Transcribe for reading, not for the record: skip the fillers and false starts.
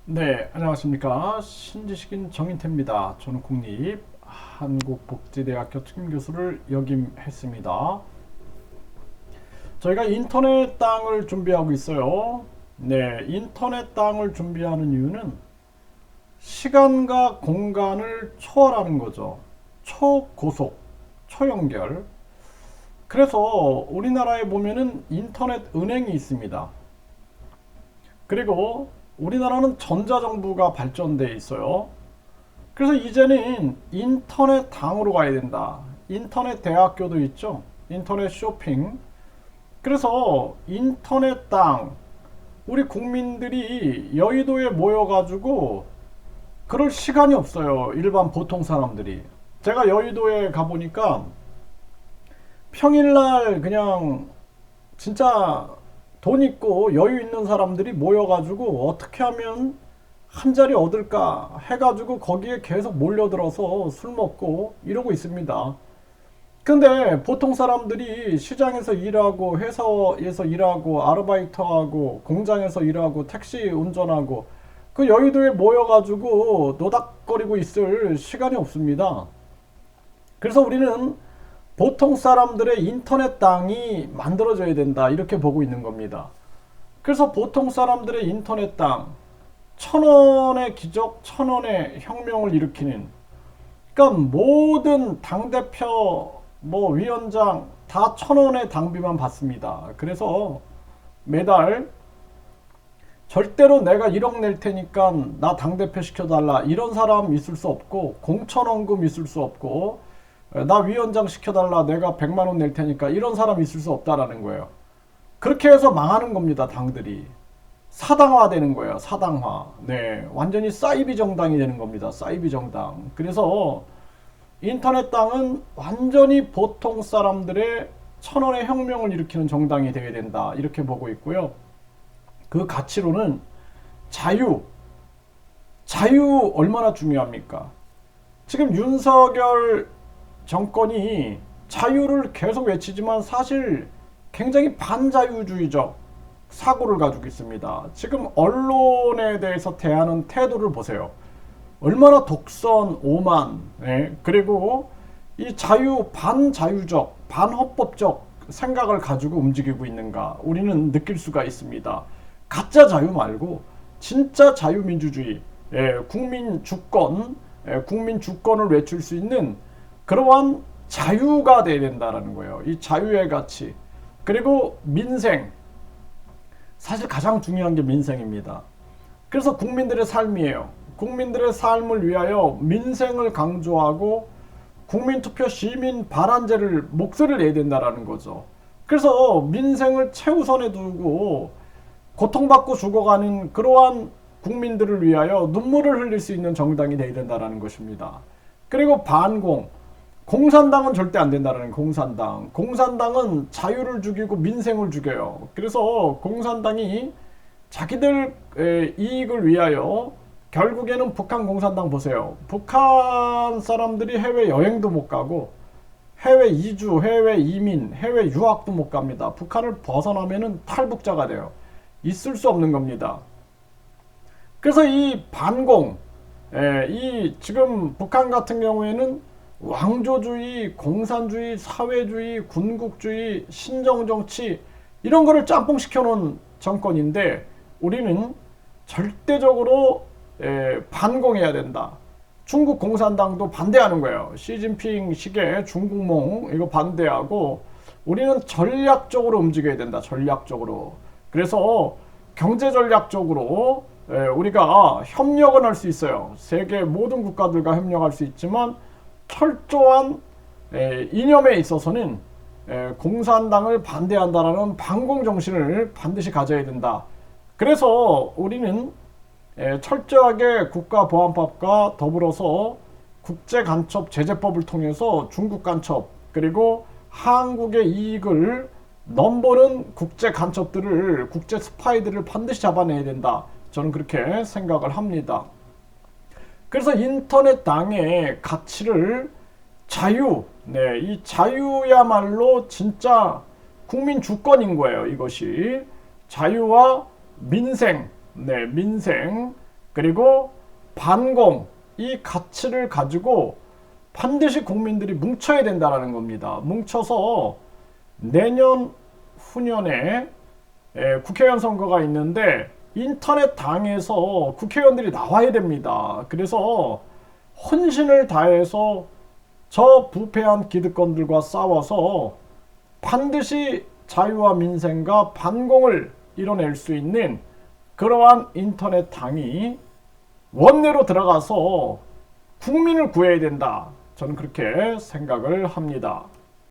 네, 안녕하십니까. 신지식인 정인태입니다. 저는 국립한국복지대학교 특임교수를 역임했습니다. 저희가 인터넷 땅을 준비하고 있어요. 네, 인터넷 땅을 준비하는 이유는 시간과 공간을 초월하는 거죠. 초고속, 초연결. 그래서 우리나라에 보면은 인터넷 은행이 있습니다. 그리고 우리나라는 전자정부가 발전돼 있어요. 그래서 이제는 인터넷 당으로 가야 된다. 인터넷 대학교도 있죠. 인터넷 쇼핑. 그래서 인터넷 당, 우리 국민들이 여의도에 모여가지고 그럴 시간이 없어요. 일반 보통 사람들이. 제가 여의도에 가보니까 평일날 그냥 진짜 돈 있고 여유 있는 사람들이 모여가지고 어떻게 하면 한 자리 얻을까 해가지고 거기에 계속 몰려들어서 술 먹고 이러고 있습니다. 근데 보통 사람들이 시장에서 일하고 회사에서 일하고 아르바이트하고 공장에서 일하고 택시 운전하고 그 여의도에 모여가지고 노닥거리고 있을 시간이 없습니다. 그래서 우리는 보통 사람들의 인터넷 땅이 만들어져야 된다 이렇게 보고 있는 겁니다. 그래서 보통 사람들의 인터넷 땅, 1,000원의 기적, 1,000원의 혁명을 일으키는, 그러니까 모든 당대표 위원장 다 1,000원의 당비만 받습니다. 그래서 매달 절대로 내가 1억 낼 테니까 나 당대표 시켜달라 이런 사람 있을 수 없고, 공천원금 있을 수 없고, 나 위원장 시켜달라 내가 100만 원 낼 테니까 이런 사람 있을 수 없다라는 거예요. 그렇게 해서 망하는 겁니다. 당들이 사당화 되는 거예요. 사당화. 네, 완전히 사이비 정당이 되는 겁니다. 사이비 정당. 그래서 인터넷 당은 완전히 보통 사람들의 1,000원의 혁명을 일으키는 정당이 되어야 된다 이렇게 보고 있고요. 그 가치로는 자유. 자유 얼마나 중요합니까? 지금 윤석열 정권이 자유를 계속 외치지만 사실 굉장히 반자유주의적 사고를 가지고 있습니다. 지금 언론에 대해서 대하는 태도를 보세요. 얼마나 독선, 오만, 그리고 이 반자유적, 반헌법적 생각을 가지고 움직이고 있는가 우리는 느낄 수가 있습니다. 가짜 자유 말고 진짜 자유민주주의, 국민 주권을 외칠 수 있는 그러한 자유가 돼야 된다는 거예요. 이 자유의 가치. 그리고 민생. 사실 가장 중요한 게 민생입니다. 그래서 국민들의 삶이에요. 국민들의 삶을 위하여 민생을 강조하고 국민투표 시민 발안제를 목소리를 내야 된다는 거죠. 그래서 민생을 최우선에 두고 고통받고 죽어가는 그러한 국민들을 위하여 눈물을 흘릴 수 있는 정당이 되어야 된다는 것입니다. 그리고 반공. 공산당은 절대 안 된다는 공산당. 공산당은 자유를 죽이고 민생을 죽여요. 그래서 공산당이 자기들 이익을 위하여 결국에는 북한 공산당 보세요. 북한 사람들이 해외 여행도 못 가고 해외 이주, 해외 이민, 해외 유학도 못 갑니다. 북한을 벗어나면은 탈북자가 돼요. 있을 수 없는 겁니다. 그래서 이 반공, 이 지금 북한 같은 경우에는 왕조주의, 공산주의, 사회주의, 군국주의, 신정정치 이런 거를 짬뽕 시켜놓은 정권인데 우리는 절대적으로 반공해야 된다. 중국 공산당도 반대하는 거예요. 시진핑 식의 중국몽 이거 반대하고 우리는 전략적으로 움직여야 된다. 전략적으로. 그래서 경제 전략적으로 우리가 협력은 할 수 있어요. 세계 모든 국가들과 협력할 수 있지만 철저한 이념에 있어서는 공산당을 반대한다라는 반공 정신을 반드시 가져야 된다. 그래서 우리는 철저하게 국가보안법과 더불어서 국제간첩 제재법을 통해서 중국 간첩 그리고 한국의 이익을 넘보는 국제간첩들을 국제 스파이들을 반드시 잡아내야 된다. 저는 그렇게 생각을 합니다. 그래서 인터넷 당의 가치를 자유, 이 자유야말로 진짜 국민 주권인 거예요. 이것이 자유와 민생, 민생 그리고 반공, 이 가치를 가지고 반드시 국민들이 뭉쳐야 된다는 겁니다. 뭉쳐서 내년 후년에 국회의원 선거가 있는데 인터넷 당에서 국회의원들이 나와야 됩니다. 그래서 헌신을 다해서 저 부패한 기득권들과 싸워서 반드시 자유와 민생과 반공을 이뤄낼 수 있는 그러한 인터넷 당이 원내로 들어가서 국민을 구해야 된다. 저는 그렇게 생각을 합니다.